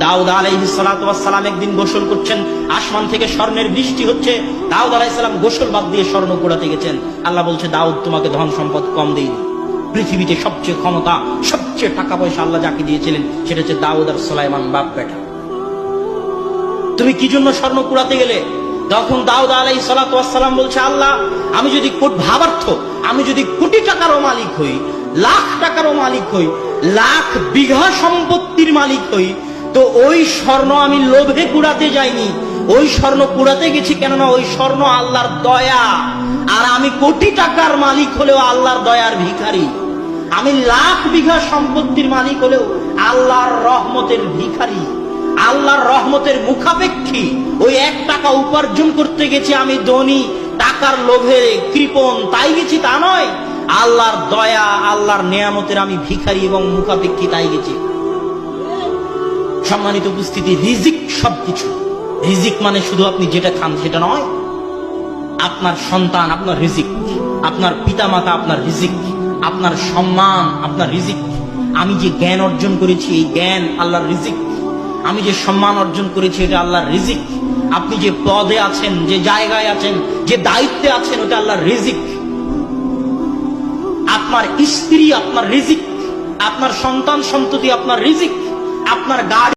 দাউদ আলাইহিস সালাতু ওয়াস সালাম একদিন গোসল করছেন, আসমান থেকে স্বর্ণের বৃষ্টি হচ্ছে। দাউদ আলাইহিস সালাম গোসল বাদ দিয়ে স্বর্ণ কুড়াতে গেছেন। আল্লাহ বলছে, দাউদ, তোমাকে ধন সম্পদ কম দেয়নি। পৃথিবীতে সবচেয়ে ক্ষমতা, সবচেয়ে টাকা পয়সা আল্লাহ যাকে দিয়েছিলেন সেটা হচ্ছে দাউদ আর সুলাইমান, বাপ বেটা। তুমি কি জন্য স্বর্ণ কুড়াতে গেলে? তখন দাউদ আলাইহিস সালাতু ওয়াস সালাম বলছে, আল্লাহ, আমি যদি ভাবার্থ, আমি যদি কোটি টাকারও মালিক হই, লাখ টাকারও মালিক হই, লাখ বিঘা সম্পত্তির মালিক হই, তো ওই স্বর্ণ আমি লোভে কুড়াতে যাইনি। ওই স্বর্ণ কুড়াতে গেছি কেননা ওই স্বর্ণ আল্লাহর দয়া। আর আমি কোটি টাকার মালিক হলেও আল্লাহর দয়ার ভিখারি। আমি লাখ বিঘা সম্পত্তির মালিক হলেও আল্লাহর রহমতের ভিখারি, আল্লাহর রহমতের মুখাপেক্ষী। ওই 1 টাকা উপার্জন করতে গেছি আমি ধনী, টাকার লোভে কৃপণ তাই গেছি তা নয়। আল্লাহর দয়া, আল্লাহর নেয়ামতের আমি ভিখারি এবং মুখাপেক্ষী তাই গেছি। সম্মানিত উপস্থিতি, রিজিক সবকিছু। রিজিক মানে শুধু আপনি যেটা খান সেটা নয়। আপনার সন্তান আপনার রিজিক, আপনার পিতামাতা আপনার রিজিক, আপনার সম্মান আপনার রিজিক। আমি যে জ্ঞান অর্জন করেছি এই জ্ঞান আল্লাহর রিজিক। আমি যে সম্মান অর্জন করেছি এটা আল্লাহর রিজিক। আপনি যে পদে আছেন, যে জায়গায় আছেন, যে দায়িত্বে আছেন, ওটা আল্লাহর রিজিক। আপনার স্ত্রী আপনার রিজিক, আপনার সন্তান সন্ততি আপনার রিজিক, আপনার গাড়ি